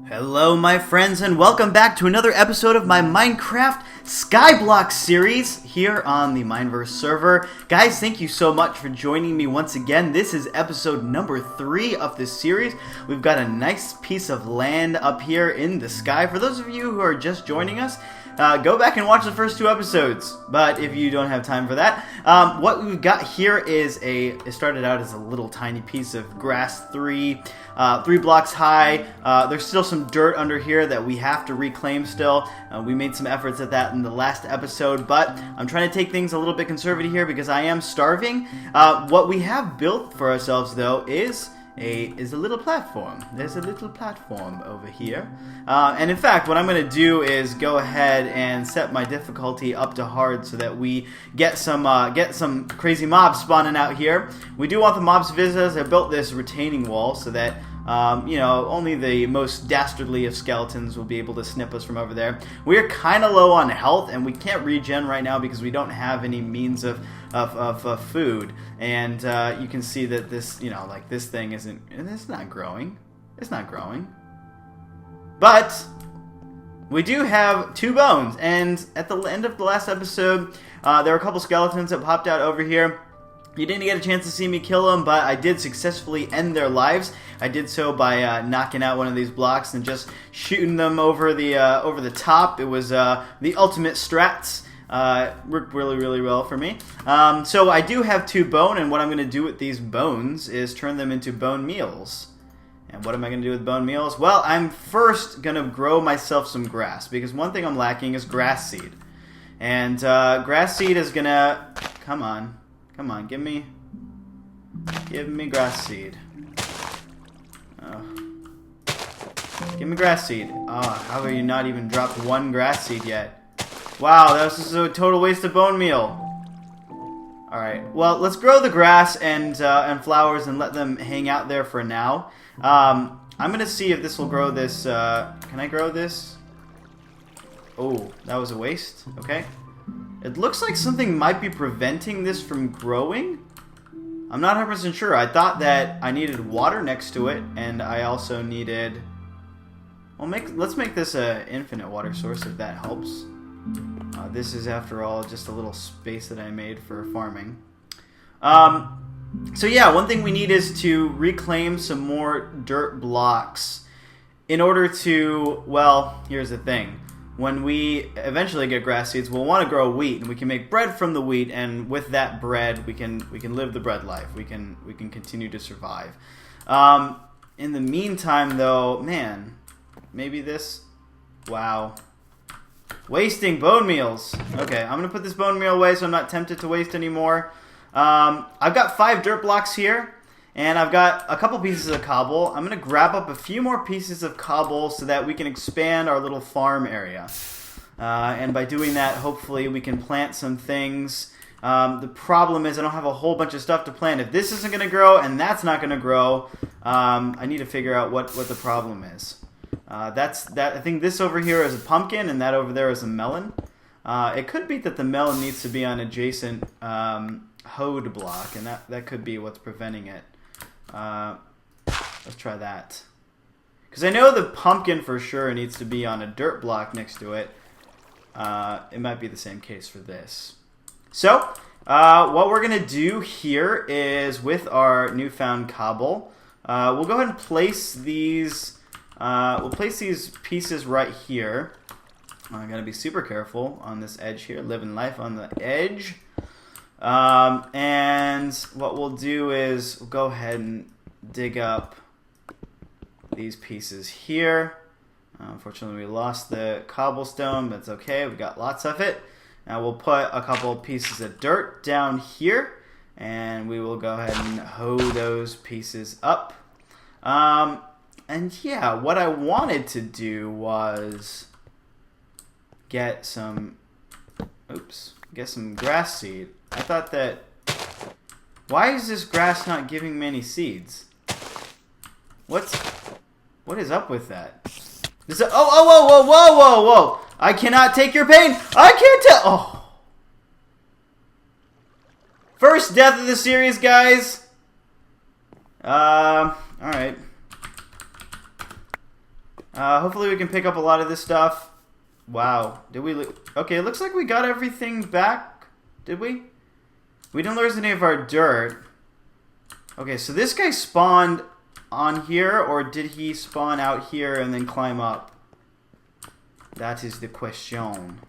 Hello my friends and welcome back to another episode of my Minecraft SKYBLOCK Series here on the Mineverse server. Guys, thank you so much for joining me once again. This is episode number 3 of this series. We've got a nice piece of land up here in the sky. For those of you who are just joining us, go back and watch the first 2 episodes, but if you don't have time for that, what we've got here is it started out as a little tiny piece of grass, 3 blocks high. There's still some dirt under here that we have to reclaim still. We made some efforts at that in the last episode, but I'm trying to take things a little bit conservative here because I am starving. What we have built for ourselves though is a little platform. There's a little platform over here. And in fact, what I'm going to do is go ahead and set my difficulty up to hard so that we get some crazy mobs spawning out here. We do want the mobs to visit us. I built this retaining wall so that only the most dastardly of skeletons will be able to snip us from over there. We're kind of low on health, and we can't regen right now because we don't have any means of food. And you can see that this, this thing it's not growing. It's not growing. But we do have 2 bones, and at the end of the last episode, there were a couple skeletons that popped out over here. You didn't get a chance to see me kill them, but I did successfully end their lives. I did so by knocking out one of these blocks and just shooting them over the top. It was the ultimate strats. Worked really, really well for me. So I do have 2 bone, and what I'm going to do with these bones is turn them into bone meals. And what am I going to do with bone meals? Well, I'm first going to grow myself some grass, because one thing I'm lacking is grass seed. And grass seed is going to... Come on, give me grass seed. Give me grass seed. Oh, how have you not even dropped 1 grass seed yet? Wow, that was just a total waste of bone meal. Alright, well, let's grow the grass and flowers and let them hang out there for now. I'm going to see if this will grow this. Can I grow this? Oh, that was a waste. Okay. It looks like something might be preventing this from growing. I'm not 100% sure. I thought that I needed water next to it, and I also needed... Well, let's make this an infinite water source if that helps. This is, after all, just a little space that I made for farming. So yeah, one thing we need is to reclaim some more dirt blocks in order to... Well, here's the thing. When we eventually get grass seeds, we'll want to grow wheat, and we can make bread from the wheat, and with that bread, we can live the bread life. We can continue to survive. In the meantime, though, man, maybe this... Wow. Wasting bone meals. Okay, I'm going to put this bone meal away so I'm not tempted to waste anymore. I've got 5 dirt blocks here, and I've got a couple pieces of cobble. I'm going to grab up a few more pieces of cobble so that we can expand our little farm area. And by doing that, hopefully we can plant some things. The problem is I don't have a whole bunch of stuff to plant. If this isn't going to grow and that's not going to grow, I need to figure out what the problem is. I think this over here is a pumpkin, and that over there is a melon. It could be that the melon needs to be on adjacent hoed block, and that could be what's preventing it. Let's try that. Because I know the pumpkin for sure needs to be on a dirt block next to it. It might be the same case for this. So, what we're going to do here is, with our newfound cobble, we'll go ahead and place these... we'll place these pieces right here. I gotta be super careful on this edge here, living life on the edge. And what we'll do is we'll go ahead and dig up these pieces here. Unfortunately, we lost the cobblestone, but it's okay. We've got lots of it. Now we'll put a couple pieces of dirt down here, and we will go ahead and hoe those pieces up. And yeah, what I wanted to do was get some grass seed. I thought that... Why is this grass not giving me any seeds? What is up with that? Whoa! I cannot take your pain! I can't tell... Oh! First death of the series, guys! Alright. Hopefully we can pick up a lot of this stuff. Wow. Did we... Okay, it looks like we got everything back. Did we? We didn't lose any of our dirt. Okay, so this guy spawned on here, or did he spawn out here and then climb up? That is the question.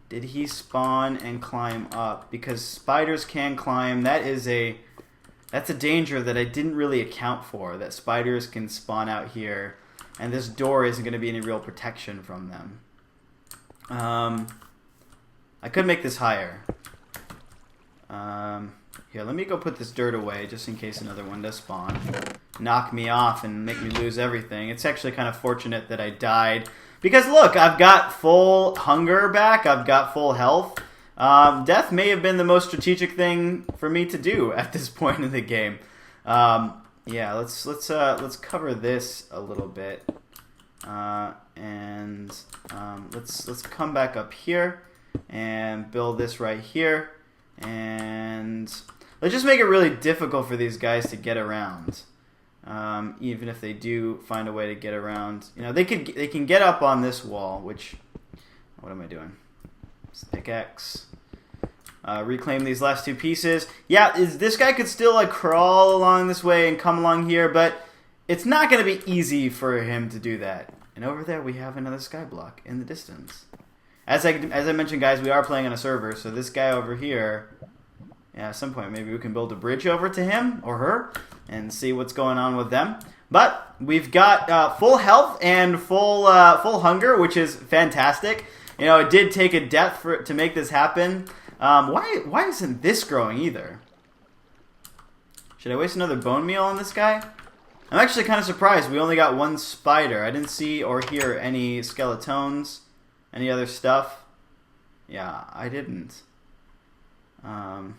Did he spawn and climb up? Because spiders can climb. That's a danger that I didn't really account for. That spiders can spawn out here, and this door isn't going to be any real protection from them. I could make this higher. Here, let me go put this dirt away just in case another one does spawn. Knock me off and make me lose everything. It's actually kind of fortunate that I died. Because look, I've got full hunger back. I've got full health. Death may have been the most strategic thing for me to do at this point in the game. Yeah, let's cover this a little bit. Let's come back up here and build this right here. And let's just make it really difficult for these guys to get around. Even if they do find a way to get around, you know, they can get up on this wall. Which, what am I doing? Pickaxe. Reclaim these last two pieces. Yeah, this guy could still like crawl along this way and come along here, but it's not going to be easy for him to do that. And over there we have another skyblock in the distance. As I mentioned, guys, we are playing on a server, so this guy over here, yeah, at some point maybe we can build a bridge over to him or her and see what's going on with them. But we've got full health and full hunger, which is fantastic. You know, it did take a death to make this happen. Why isn't this growing either? Should I waste another bone meal on this guy? I'm actually kind of surprised we only got one spider. I didn't see or hear any skeletons. Any other stuff? Yeah, I didn't. I'm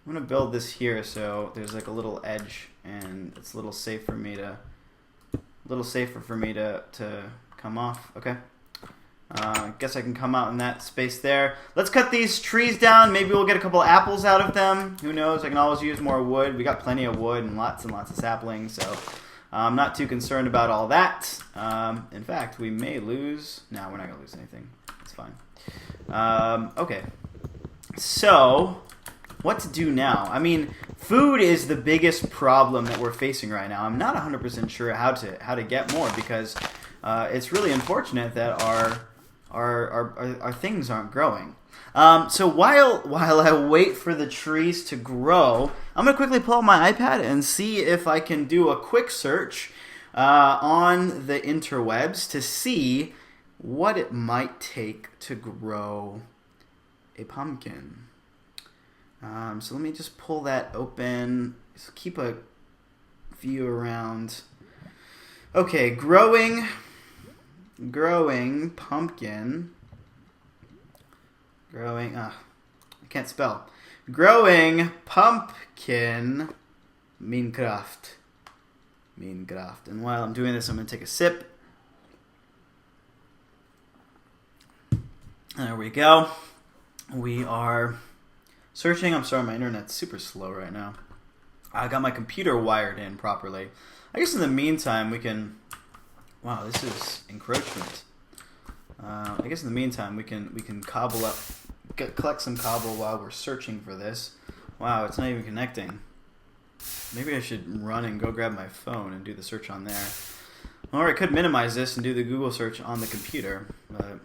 gonna build this here so there's like a little edge and it's a little safe for me to, safer for me to come off. Okay. I guess I can come out in that space there. Let's cut these trees down. Maybe we'll get a couple apples out of them. Who knows? I can always use more wood. We got plenty of wood and lots of saplings, so I'm not too concerned about all that. In fact, we may lose... No, we're not going to lose anything. It's fine. Okay. So, what to do now? I mean, food is the biggest problem that we're facing right now. I'm not 100% sure how to get more because it's really unfortunate that our things aren't growing. So while I wait for the trees to grow, I'm going to quickly pull out my iPad and see if I can do a quick search on the interwebs to see what it might take to grow a pumpkin. So let me just pull that open. So keep a view around. Okay, growing pumpkin. I can't spell. Growing pumpkin Minecraft. And while I'm doing this, I'm going to take a sip. There we go. We are searching. I'm sorry, my internet's super slow right now. I got my computer wired in properly. I guess in the meantime, we can... Wow, this is encroachment. I guess in the meantime, we can cobble up, collect some cobble while we're searching for this. Wow, it's not even connecting. Maybe I should run and go grab my phone and do the search on there. Or I could minimize this and do the Google search on the computer. But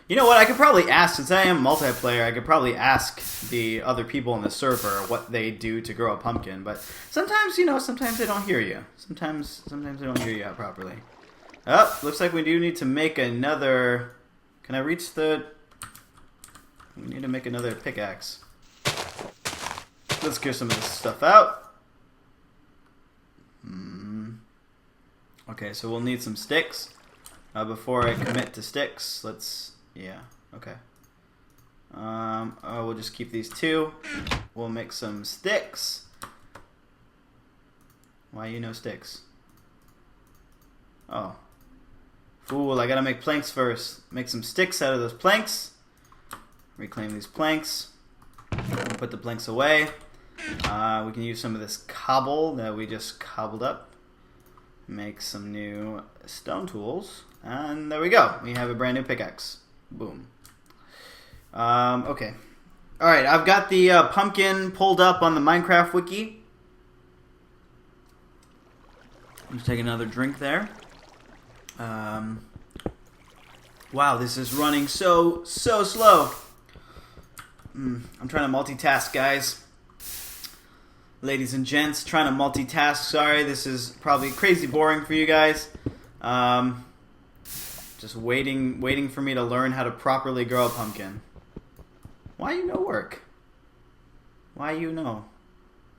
you know what? I could probably ask, since I am multiplayer, I could probably ask the other people in the server what they do to grow a pumpkin. But sometimes, you know, sometimes they don't hear you. Sometimes they don't hear you out properly. Oh, looks like we do need to make another... Can I reach the... We need to make another pickaxe. Let's clear some of this stuff out. Okay, so we'll need some sticks. Before I commit to sticks, let's... Yeah, okay. We'll just keep these two. We'll make some sticks. Why you no sticks? Oh. Fool, I gotta make planks first. Make some sticks out of those planks. Reclaim these planks. Put the planks away. We can use some of this cobble that we just cobbled up. make some new stone tools. And there we go. We have a brand new pickaxe. Boom. Okay. Alright, I've got the pumpkin pulled up on the Minecraft wiki. Just take another drink there. Wow, this is running so slow. I'm trying to multitask, guys. Ladies and gents, trying to multitask. Sorry, this is probably crazy boring for you guys. Just waiting for me to learn how to properly grow a pumpkin. Why you no work? Why you know?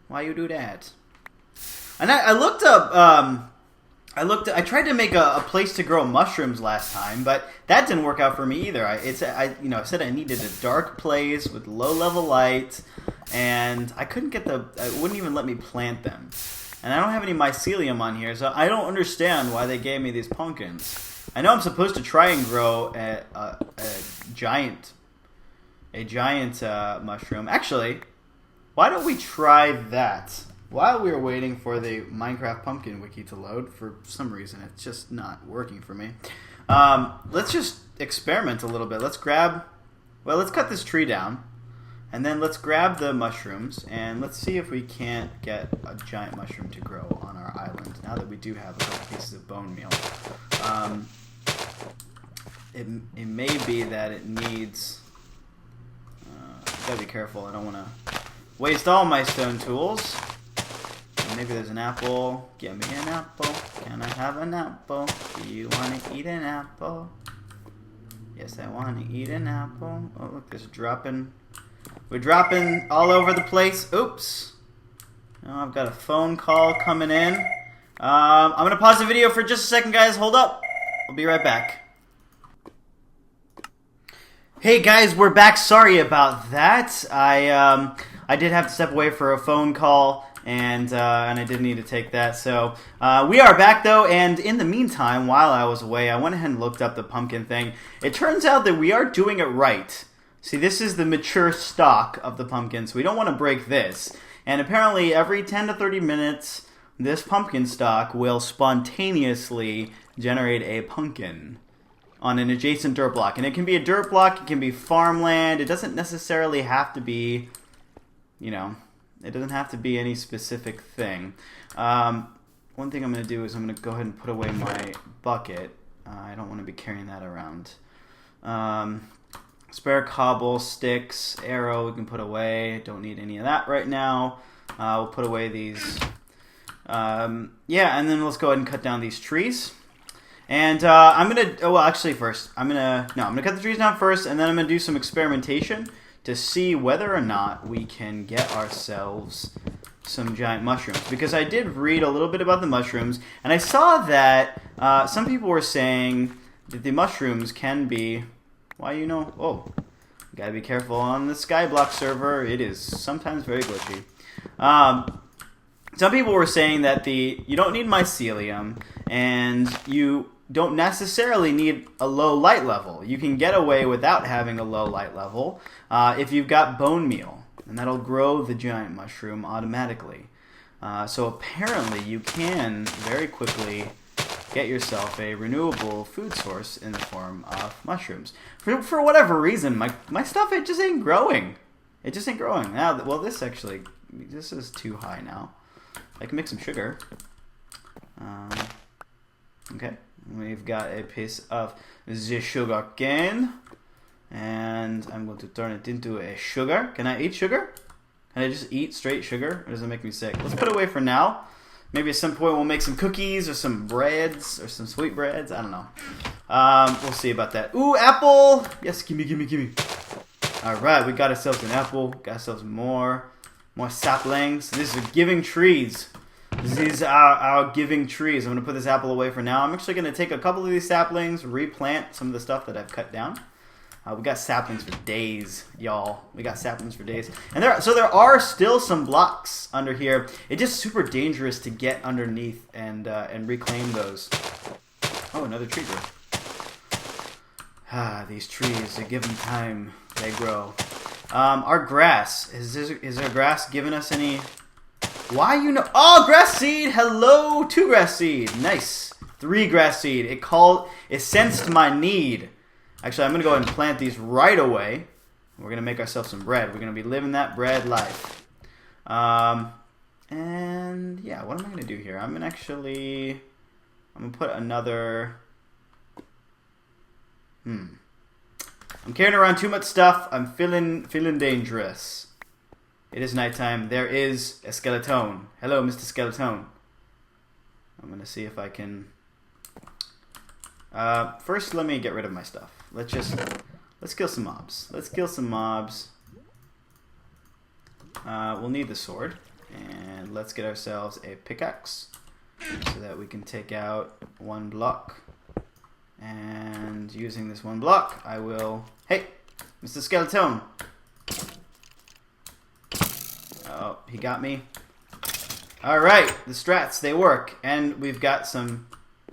Why you do that? And I looked up. I tried to make a place to grow mushrooms last time, but that didn't work out for me either. I said I needed a dark place with low level light, and I couldn't get it wouldn't even let me plant them. And I don't have any mycelium on here, so I don't understand why they gave me these pumpkins. I know I'm supposed to try and grow a giant mushroom. Actually, why don't we try that? While we were waiting for the Minecraft Pumpkin wiki to load, for some reason it's just not working for me. Let's just experiment a little bit. Let's cut this tree down, and then let's grab the mushrooms, and let's see if we can't get a giant mushroom to grow on our island, now that we do have a couple pieces of bone meal. It may be that it needs... gotta be careful, I don't want to waste all my stone tools. Maybe there's an apple. Give me an apple. Can I have an apple? Do you want to eat an apple? Yes, I want to eat an apple. Oh, look, there's dropping. We're dropping all over the place. Oops. Oh, I've got a phone call coming in. I'm going to pause the video for just a second, guys. Hold up. I'll be right back. Hey, guys, we're back. Sorry about that. I did have to step away for a phone call. And I did need to take that. So we are back, though, and in the meantime, while I was away, I went ahead and looked up the pumpkin thing. It turns out that we are doing it right. See, this is the mature stock of the pumpkin, so we don't want to break this. And apparently, every 10 to 30 minutes, this pumpkin stock will spontaneously generate a pumpkin on an adjacent dirt block. And it can be a dirt block, it can be farmland, it doesn't necessarily have to be, you know... It doesn't have to be any specific thing. One thing I'm going to do is I'm going to go ahead and put away my bucket. I don't want to be carrying that around. Spare cobble, sticks, arrow we can put away. Don't need any of that right now. We'll put away these. Yeah, and then let's go ahead and cut down these trees. And I'm going to... well, actually first. I'm going to cut the trees down first, and then I'm going to do some experimentation to see whether or not we can get ourselves some giant mushrooms. Because I did read a little bit about the mushrooms, and I saw that some people were saying that the mushrooms can be... Why, you know... Oh, you gotta be careful on the SKYBLOCK server. It is sometimes very glitchy. Some people were saying that you don't need mycelium, and you don't necessarily need a low light level. You can get away without having a low light level if you've got bone meal, and that'll grow the giant mushroom automatically. So apparently you can very quickly get yourself a renewable food source in the form of mushrooms. For whatever reason, my stuff, it just ain't growing. It just ain't growing. Now, well, this is too high now. I can make some sugar. Okay. We've got a piece of the sugar cane, and I'm going to turn it into a sugar. Can I eat sugar? Can I just eat straight sugar, or does it make me sick? Let's put it away for now. Maybe at some point we'll make some cookies or some breads or some sweet breads. I don't know. We'll see about that. Ooh, apple! Yes, gimme. All right, we got ourselves an apple. Got ourselves more saplings. This is giving trees. These are our giving trees. I'm going to put this apple away for now. I'm actually going to take a couple of these saplings, replant some of the stuff that I've cut down. We got saplings for days, y'all. We got saplings for days. And there are still some blocks under here. It's just super dangerous to get underneath and reclaim those. Oh, another tree grew. These trees, a given time, they grow. Our grass. Is our grass giving us any Why you know? Oh, grass seed. Hello, 2 grass seed. Nice. 3 grass seed. It sensed my need. Actually, I'm gonna go ahead and plant these right away. We're gonna make ourselves some bread. We're gonna be living that bread life. And yeah, what am I gonna do here? I'm gonna put another. I'm carrying around too much stuff. I'm feeling dangerous. It is nighttime. There is a skeleton. Hello, Mr. Skeleton. I'm gonna see if I can. First, let me get rid of my stuff. Let's kill some mobs. Let's kill some mobs. We'll need the sword, and let's get ourselves a pickaxe so that we can take out 1 block. And using this 1 block, I will. Hey, Mr. Skeleton. Oh, he got me. Alright, the strats, they work. And we've got some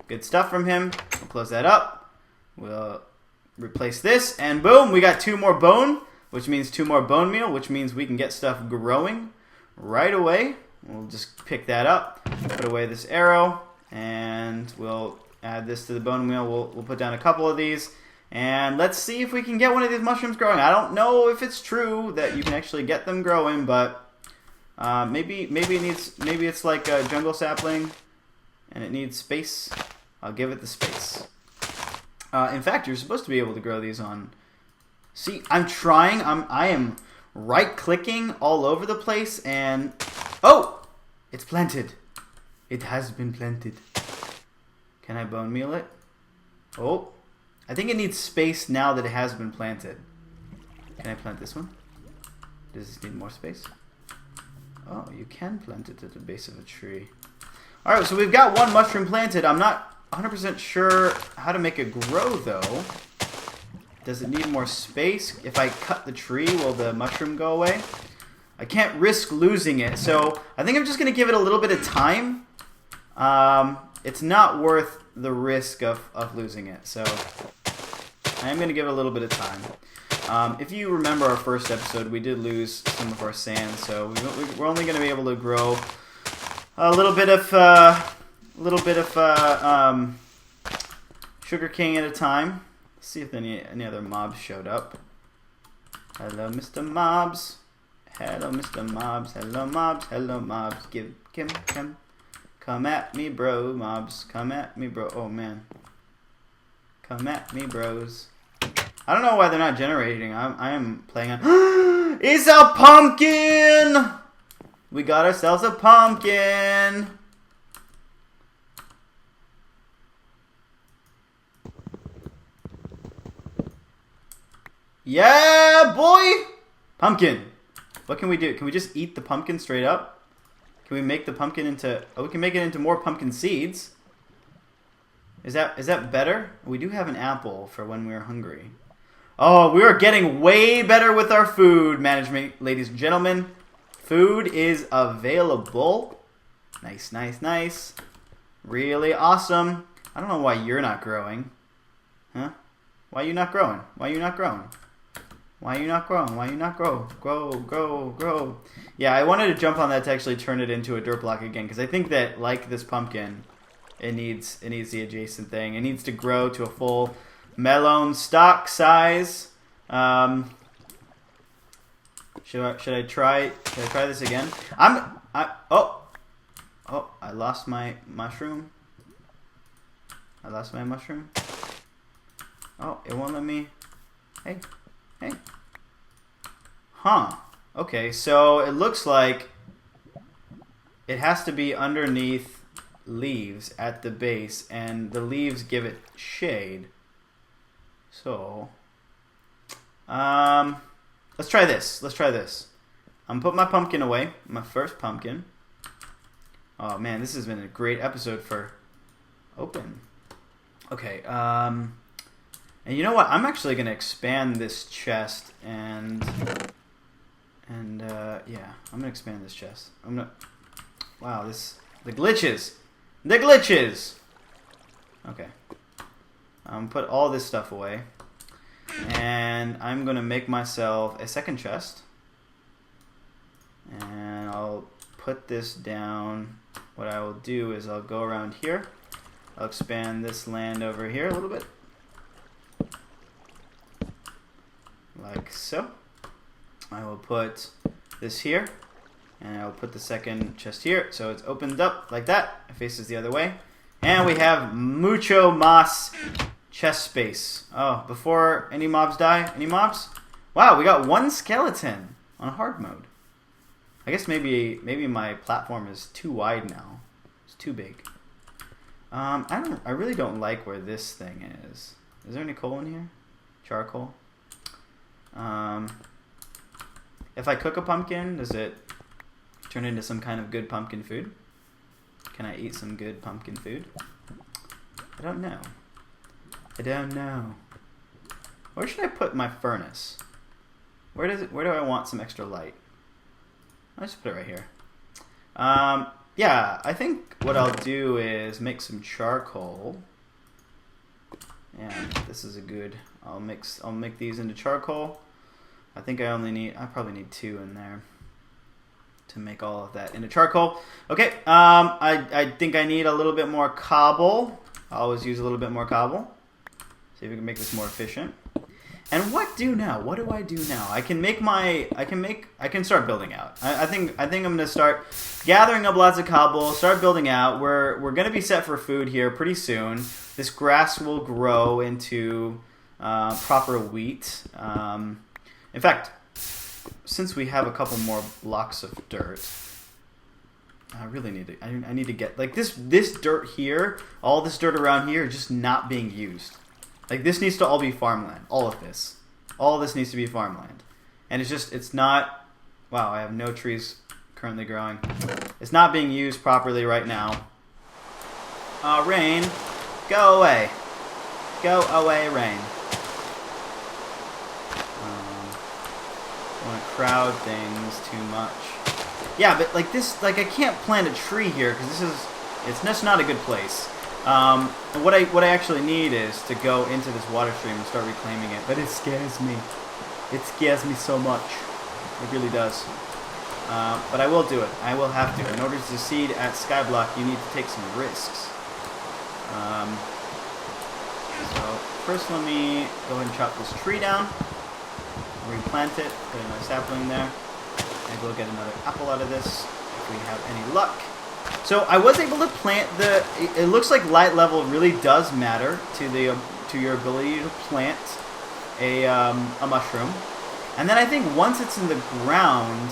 good stuff from him. We'll close that up. We'll replace this, and boom, we got 2 more bone, which means 2 more bone meal, which means we can get stuff growing right away. We'll just pick that up, put away this arrow, and we'll add this to the bone meal. We'll put down a couple of these, and let's see if we can get one of these mushrooms growing. I don't know if it's true that you can actually get them growing, but maybe it's like a jungle sapling, and it needs space. I'll give it the space. In fact, you're supposed to be able to grow these on. See, I'm trying. I am right-clicking all over the place, and oh, it's planted. It has been planted. Can I bone meal it? Oh, I think it needs space now that it has been planted. Can I plant this one? Does this need more space? Oh, you can plant it at the base of a tree. All right, so we've got 1 mushroom planted. I'm not 100% sure how to make it grow, though. Does it need more space? If I cut the tree, will the mushroom go away? I can't risk losing it, so I think I'm just going to give it a little bit of time. It's not worth the risk of losing it, so I am going to give it a little bit of time. If you remember our first episode, we did lose some of our sand, so we're only going to be able to grow a little bit of sugar cane at a time. Let's see if any other mobs showed up. Hello, Mr. Mobs. Hello, Mr. Mobs. Hello, mobs. Hello, mobs. Come at me, bro. Mobs, come at me, bro. Oh man, come at me, bros. I don't know why they're not generating. I am playing on. It's a pumpkin. We got ourselves a pumpkin. Yeah, boy! Pumpkin. What can we do? Can we just eat the pumpkin straight up? Can we make the pumpkin into... Oh, we can make it into more pumpkin seeds. Is that better? We do have an apple for when we're hungry. Oh, we are getting way better with our food management, ladies and gentlemen. Food is available. Nice, nice, nice. Really awesome. I don't know why you're not growing. Huh? Why are you not growing? Why are you not growing? Why are you not growing? Why are you not grow? Grow, grow, grow. Yeah, I wanted to jump on that to actually turn it into a dirt block again, because I think that, like this pumpkin, it needs the adjacent thing. It needs to grow to a full melon stalk size. Should I try this again? Oh, I lost my mushroom. Oh, it won't let me. Hey. Huh. Okay, so it looks like it has to be underneath leaves at the base, and the leaves give it shade. So, let's try this. I'm gonna put my pumpkin away, my first pumpkin. Oh man, this has been a great episode for open. Okay, and you know what? I'm actually gonna expand this chest, and yeah, I'm gonna expand this chest. Wow, the glitches. Okay, put all this stuff away, and I'm gonna make myself a second chest, and I'll put this down. What I will do is I'll go around here. I'll expand this land over here a little bit. Like so. I will put this here. And I'll put the second chest here. So it's opened up like that. It faces the other way. And we have mucho mas chest space. Oh, before any mobs die. Any mobs? Wow, we got one skeleton on hard mode. I guess maybe my platform is too wide now. It's too big. I really don't like where this thing is. Is there any coal in here? Charcoal. If I cook a pumpkin, does it turn into some kind of good pumpkin food? Can I eat some good pumpkin food? I don't know. I don't know. Where should I put my furnace? Where do I want some extra light? I'll just put it right here. Yeah, I think what I'll do is make some charcoal. And this is a good. I'll make these into charcoal. I think I probably need 2 in there to make all of that into charcoal. Okay, I think I need a little bit more cobble. I'll always use a little bit more cobble. See if we can make this more efficient. And what do now? What do I do now? I can start building out. I think I'm gonna start gathering up lots of cobble, start building out. We're gonna be set for food here pretty soon. This grass will grow into proper wheat. In fact, since we have a couple more blocks of dirt, I really need to. I need to get like this dirt here. All this dirt around here is just not being used. Like this needs to all be farmland. All of this needs to be farmland, and it's not. Wow, I have no trees currently growing. It's not being used properly right now. Rain, go away. Go away, rain. I want to crowd things too much. Yeah, but like this, like I can't plant a tree here because it's just not a good place. And what I actually need is to go into this water stream and start reclaiming it. But it scares me. It scares me so much. It really does. But I will do it. I will have to. In order to succeed at Skyblock, you need to take some risks. So first, let me go ahead and chop this tree down. Replant it. Put another sapling there. Maybe we'll get another apple out of this if we have any luck. So I was able to plant the. It looks like light level really does matter to your ability to plant a mushroom, and then I think once it's in the ground,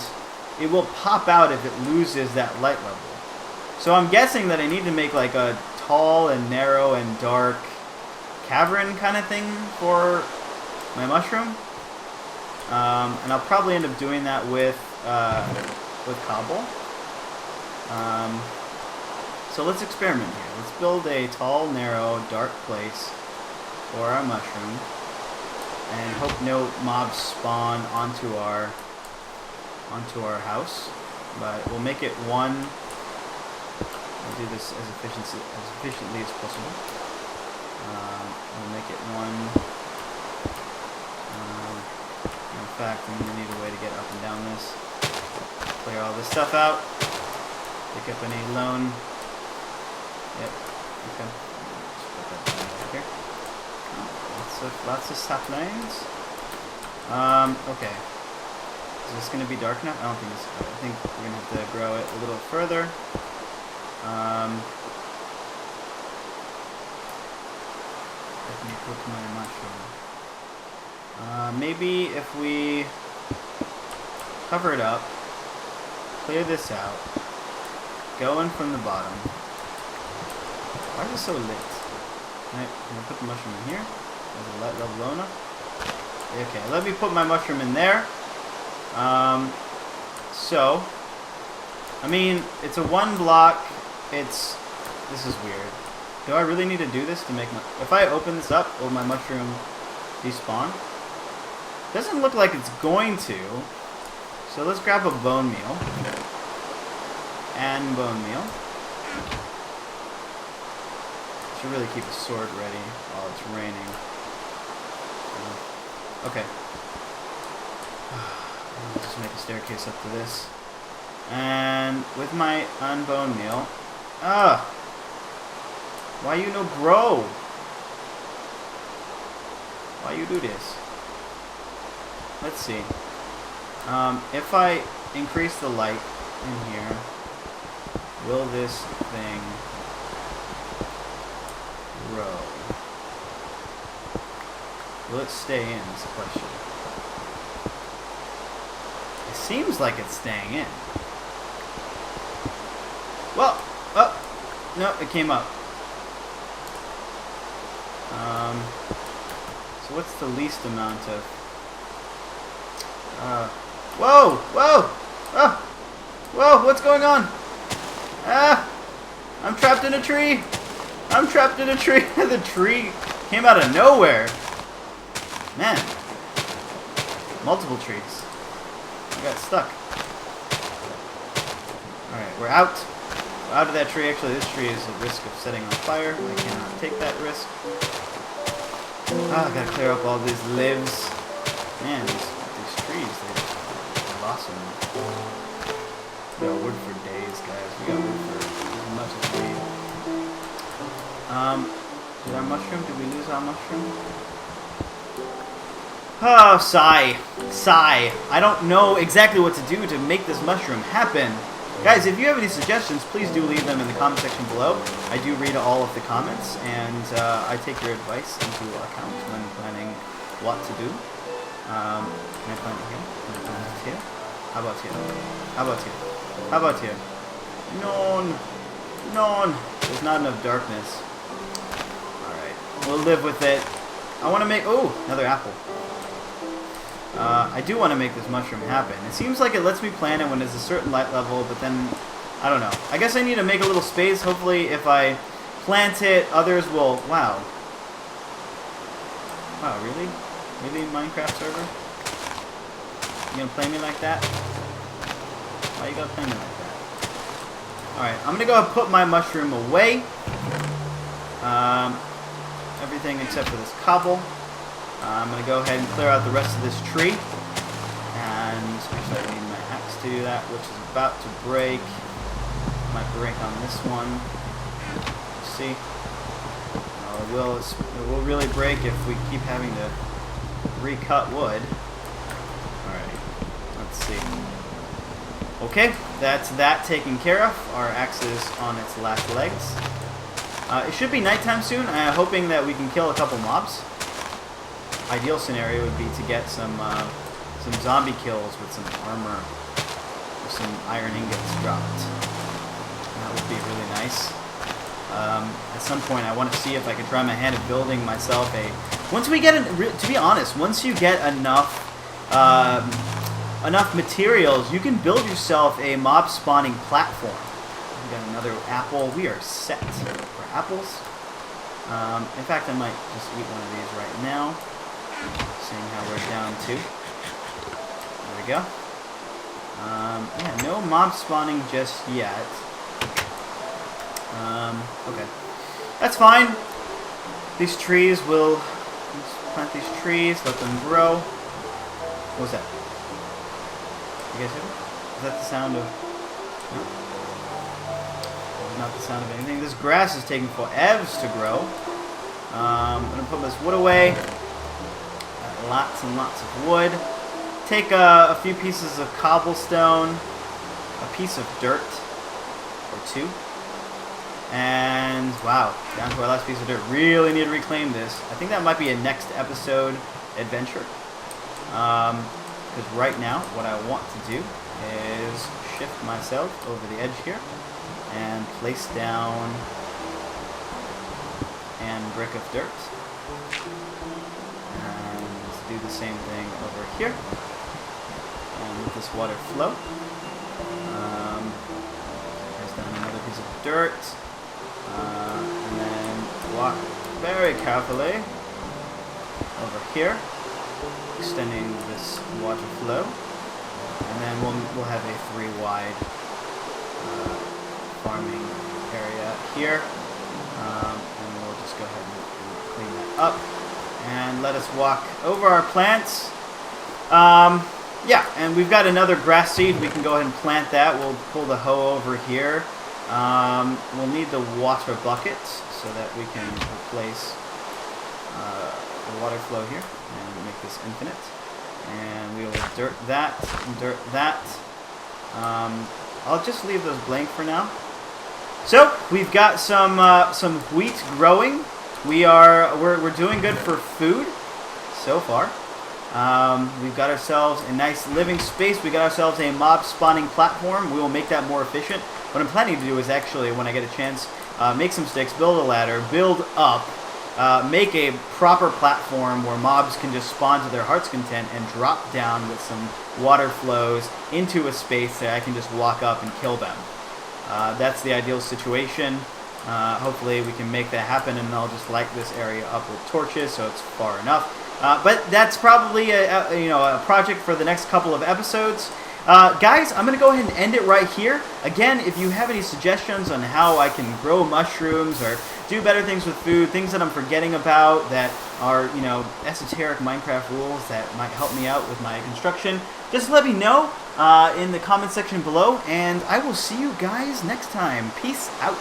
it will pop out if it loses that light level. So I'm guessing that I need to make like a tall and narrow and dark cavern kind of thing for my mushroom, and I'll probably end up doing that with cobble. So let's experiment here. Let's build a tall, narrow, dark place for our mushroom, and hope no mobs spawn onto our house. But we'll make it one. We'll do this as efficiently as possible. We'll make it one. In fact, I'm gonna need a way to get up and down this. Clear all this stuff out. Pick up any lone. Yep. Okay. Just put that down right here. Oh, lots of saplings. Okay. Is this going to be dark enough? I don't think this. I think we're going to have to grow it a little further. Let me cook my mushroom. Maybe if we cover it up, clear this out. Going from the bottom. Why is it so lit? Alright, I'm gonna put the mushroom in here. There's a light level low enough. Okay, let me put my mushroom in there. So, I mean, it's a 1 block. This is weird. Do I really need to do this to make my... If I open this up, will my mushroom despawn? Doesn't look like it's going to. So let's grab a bone meal. And bone meal. Should really keep a sword ready while it's raining. Okay. I'll just make a staircase up to this. And with my unbone meal. Ugh. Why you no grow? Why you do this? Let's see. If I increase the light in here, will this thing grow? Will it stay in is the question. It seems like it's staying in. Well, oh, no, it came up. So what's the least amount of... whoa! Whoa! Oh! Whoa! What's going on? Ah! I'm trapped in a tree! I'm trapped in a tree! The tree came out of nowhere! Man. Multiple trees. I got stuck. Alright, we're out. We're out of that tree. Actually, this tree is a risk of setting on fire. I cannot take that risk. Ah, I gotta clear up all these lives. Man, these trees, they're awesome. We got wood for days, guys. We got wood for as much as we need. Did our mushroom? Did we lose our mushroom? Oh, sigh. Sigh. I don't know exactly what to do to make this mushroom happen. Guys, if you have any suggestions, please do leave them in the comment section below. I do read all of the comments, and I take your advice into account when planning what to do. Can I plant it here? Can I plant it here? How about here? How about here? How about here? None. None. There's not enough darkness. Alright. We'll live with it. I want to make... Oh, another apple. I do want to make this mushroom happen. It seems like it lets me plant it when there's a certain light level, but then, I don't know. I guess I need to make a little space. Hopefully, if I plant it, others will... Wow. Wow, really? Really, Minecraft server? You gonna play me like that? Why you gotta play me like that? Alright, I'm gonna go and put my mushroom away. Everything except for this cobble. I'm going to go ahead and clear out the rest of this tree. And actually I need my axe to do that, which is about to break. Might break on this one. Let's see. It will really break if we keep having to recut wood. Alright, let's see. Okay, that's that taken care of. Our axe is on its last legs. It should be nighttime soon. I'm hoping that we can kill a couple mobs. Ideal scenario would be to get some zombie kills with some armor or some iron ingots dropped. That would be really nice. At some point, I want to see if I can try my hand at building myself a. Once we get, to be honest, once you get enough materials, you can build yourself a mob spawning platform. We got another apple. We are set for apples. In fact, I might just eat one of these right now. Seeing how we're down to. There we go. Yeah, no mob spawning just yet. Okay. That's fine. These trees will... Let's plant these trees, let them grow. What was that? You guys hear that? Is that the sound of... No? That was not the sound of anything. This grass is taking forever to grow. I'm going to put this wood away. Lots and lots of wood. Take a few pieces of cobblestone, a piece of dirt, or two, and wow, down to our last piece of dirt. Really need to reclaim this. I think that might be a next episode adventure. Because right now, what I want to do is shift myself over the edge here and place down a brick of dirt. Do the same thing over here, and let this water flow. There's down another piece of dirt, and then walk very carefully over here, extending this water flow, and then we'll have a 3-wide farming area here, and we'll just go ahead and clean that up. And let us walk over our plants. Yeah, and we've got another grass seed. We can go ahead and plant that. We'll pull the hoe over here. We'll need the water buckets so that we can replace the water flow here and make this infinite. And we will dirt that, dirt that. I'll just leave those blank for now. So we've got some wheat growing. We're doing good for food so far. We've got ourselves a nice living space. We got ourselves a mob spawning platform. We will make that more efficient. What I'm planning to do is actually, when I get a chance, make some sticks, build a ladder, build up, make a proper platform where mobs can just spawn to their heart's content and drop down with some water flows into a space that I can just walk up and kill them. That's the ideal situation. Hopefully we can make that happen, and I'll just light this area up with torches so it's far enough. But that's probably a project for the next couple of episodes. Guys, I'm going to go ahead and end it right here. Again, if you have any suggestions on how I can grow mushrooms or do better things with food, things that I'm forgetting about that are, esoteric Minecraft rules that might help me out with my construction, just let me know in the comment section below, and I will see you guys next time. Peace out.